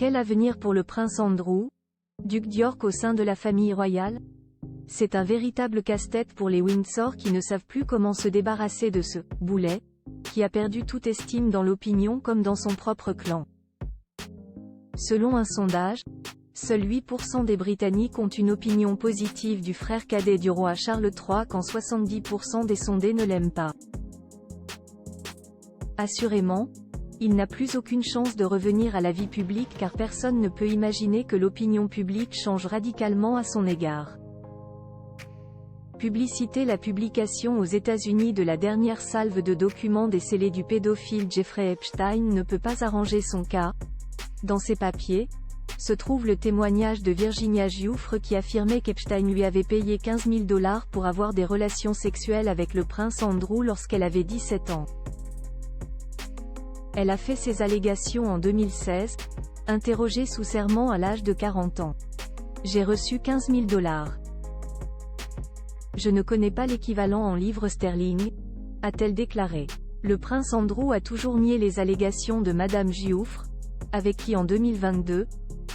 Quel avenir pour le prince Andrew, duc d'York au sein de la famille royale? C'est un véritable casse-tête pour les Windsor qui ne savent plus comment se débarrasser de ce « boulet » qui a perdu toute estime dans l'opinion comme dans son propre clan. Selon un sondage, seuls 8% des Britanniques ont une opinion positive du frère cadet du roi Charles III quand 70% des sondés ne l'aiment pas. Assurément, il n'a plus aucune chance de revenir à la vie publique car personne ne peut imaginer que l'opinion publique change radicalement à son égard. Publicité. La publication aux États-Unis de la dernière salve de documents décelés du pédophile Jeffrey Epstein ne peut pas arranger son cas. Dans ces papiers, se trouve le témoignage de Virginia Giuffre qui affirmait qu'Epstein lui avait payé 15 000 $ pour avoir des relations sexuelles avec le prince Andrew lorsqu'elle avait 17 ans. Elle a fait ces allégations en 2016, interrogée sous serment à l'âge de 40 ans. J'ai reçu 15 000 $. Je ne connais pas l'équivalent en livres sterling, a-t-elle déclaré. Le prince Andrew a toujours nié les allégations de Madame Giuffre, avec qui en 2022,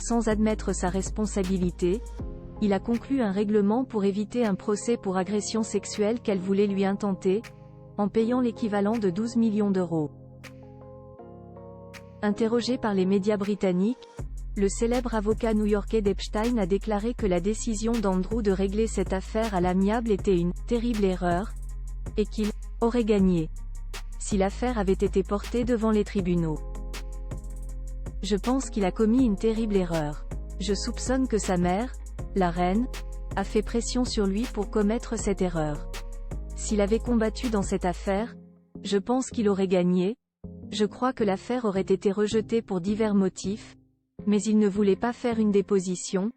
sans admettre sa responsabilité, il a conclu un règlement pour éviter un procès pour agression sexuelle qu'elle voulait lui intenter, en payant l'équivalent de 12 millions €. Interrogé par les médias britanniques, le célèbre avocat new-yorkais d'Epstein a déclaré que la décision d'Andrew de régler cette affaire à l'amiable était une « terrible erreur » et qu'il « aurait gagné » si l'affaire avait été portée devant les tribunaux. Je pense qu'il a commis une terrible erreur. Je soupçonne que sa mère, la reine, a fait pression sur lui pour commettre cette erreur. S'il avait combattu dans cette affaire, je pense qu'il aurait gagné. Je crois que l'affaire aurait été rejetée pour divers motifs, mais il ne voulait pas faire une déposition,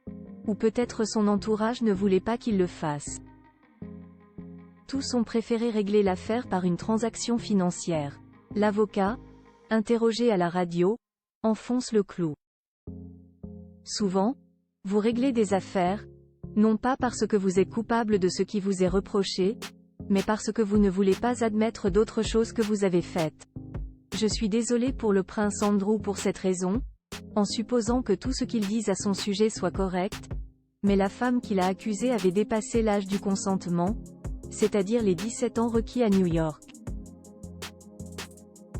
ou peut-être son entourage ne voulait pas qu'il le fasse. Tous ont préféré régler l'affaire par une transaction financière. L'avocat, interrogé à la radio, enfonce le clou. Souvent, vous réglez des affaires, non pas parce que vous êtes coupable de ce qui vous est reproché, mais parce que vous ne voulez pas admettre d'autre chose que vous avez faite. Je suis désolé pour le prince Andrew pour cette raison, en supposant que tout ce qu'il dise à son sujet soit correct, mais la femme qui l'a accusé avait dépassé l'âge du consentement, c'est-à-dire les 17 ans requis à New York.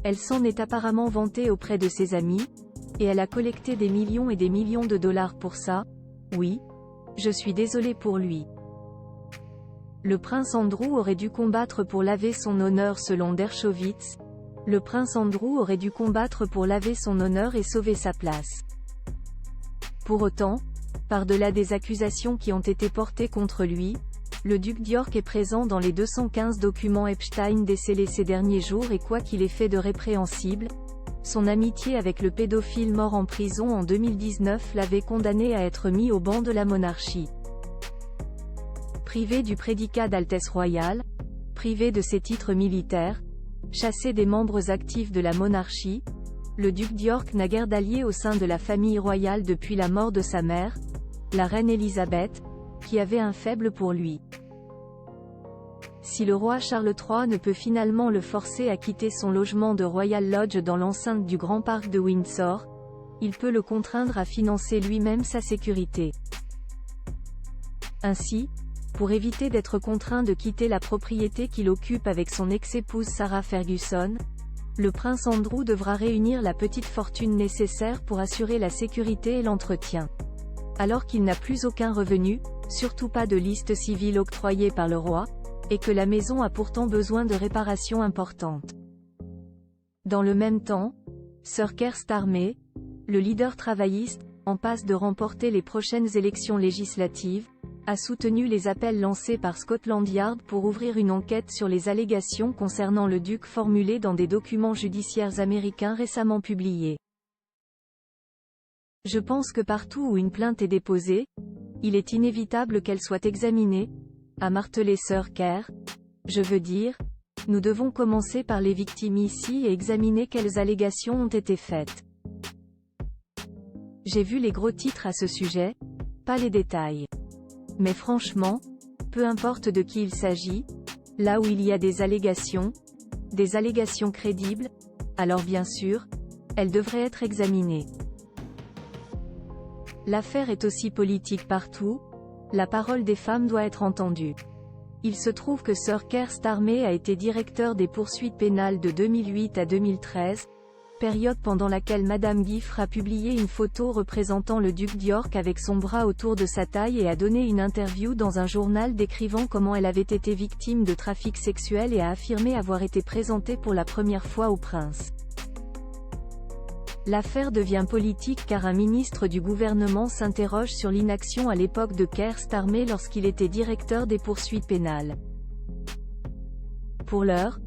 Elle s'en est apparemment vantée auprès de ses amis, et elle a collecté des millions et des millions de dollars pour ça. Oui, je suis désolé pour lui. Le prince Andrew aurait dû combattre pour laver son honneur selon Dershowitz. Le prince Andrew aurait dû combattre pour laver son honneur et sauver sa place. Pour autant, par-delà des accusations qui ont été portées contre lui, le duc d'York est présent dans les 215 documents Epstein décelés ces derniers jours et quoi qu'il ait fait de répréhensible, son amitié avec le pédophile mort en prison en 2019 l'avait condamné à être mis au ban de la monarchie. Privé du prédicat d'Altesse royale, privé de ses titres militaires, chassé des membres actifs de la monarchie, le duc d'York n'a guère d'alliés au sein de la famille royale depuis la mort de sa mère, la reine Elisabeth, qui avait un faible pour lui. Si le roi Charles III ne peut finalement le forcer à quitter son logement de Royal Lodge dans l'enceinte du Grand Parc de Windsor, il peut le contraindre à financer lui-même sa sécurité. Ainsi, pour éviter d'être contraint de quitter la propriété qu'il occupe avec son ex-épouse Sarah Ferguson, le prince Andrew devra réunir la petite fortune nécessaire pour assurer la sécurité et l'entretien. Alors qu'il n'a plus aucun revenu, surtout pas de liste civile octroyée par le roi, et que la maison a pourtant besoin de réparations importantes. Dans le même temps, Sir Keir Starmer, le leader travailliste, en passe de remporter les prochaines élections législatives, a soutenu les appels lancés par Scotland Yard pour ouvrir une enquête sur les allégations concernant le duc formulées dans des documents judiciaires américains récemment publiés. Je pense que partout où une plainte est déposée, il est inévitable qu'elle soit examinée, a martelé Sir Keir. Je veux dire, nous devons commencer par les victimes ici et examiner quelles allégations ont été faites. J'ai vu les gros titres à ce sujet, pas les détails. Mais franchement, peu importe de qui il s'agit, là où il y a des allégations crédibles, alors bien sûr, elles devraient être examinées. L'affaire est aussi politique partout, la parole des femmes doit être entendue. Il se trouve que Sir Keir Starmer a été directeur des poursuites pénales de 2008 à 2013, période pendant laquelle Madame Giffre a publié une photo représentant le duc d'York avec son bras autour de sa taille et a donné une interview dans un journal décrivant comment elle avait été victime de trafic sexuel et a affirmé avoir été présentée pour la première fois au prince. L'affaire devient politique car un ministre du gouvernement s'interroge sur l'inaction à l'époque de Keir Starmer lorsqu'il était directeur des poursuites pénales. Pour l'heure,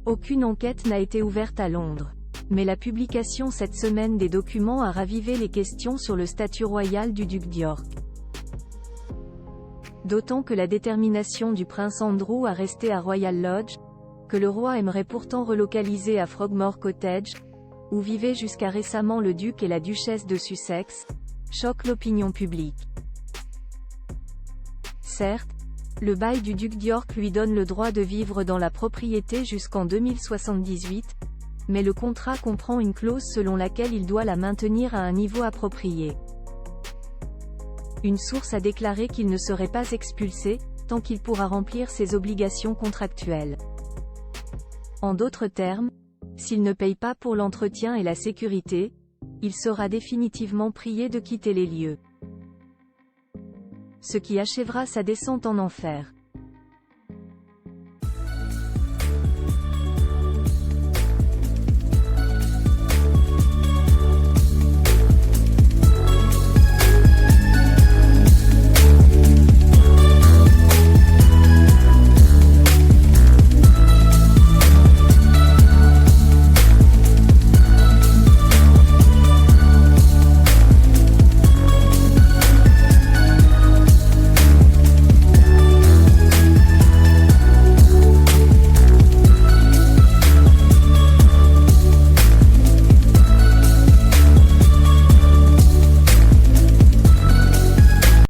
aucune enquête n'a été ouverte à Londres. Mais la publication cette semaine des documents a ravivé les questions sur le statut royal du duc d'York. D'autant que la détermination du prince Andrew à rester à Royal Lodge, que le roi aimerait pourtant relocaliser à Frogmore Cottage, où vivaient jusqu'à récemment le duc et la duchesse de Sussex, choque l'opinion publique. Certes, le bail du duc d'York lui donne le droit de vivre dans la propriété jusqu'en 2078, mais le contrat comprend une clause selon laquelle il doit la maintenir à un niveau approprié. Une source a déclaré qu'il ne serait pas expulsé, tant qu'il pourra remplir ses obligations contractuelles. En d'autres termes, s'il ne paye pas pour l'entretien et la sécurité, il sera définitivement prié de quitter les lieux. Ce qui achèvera sa descente en enfer.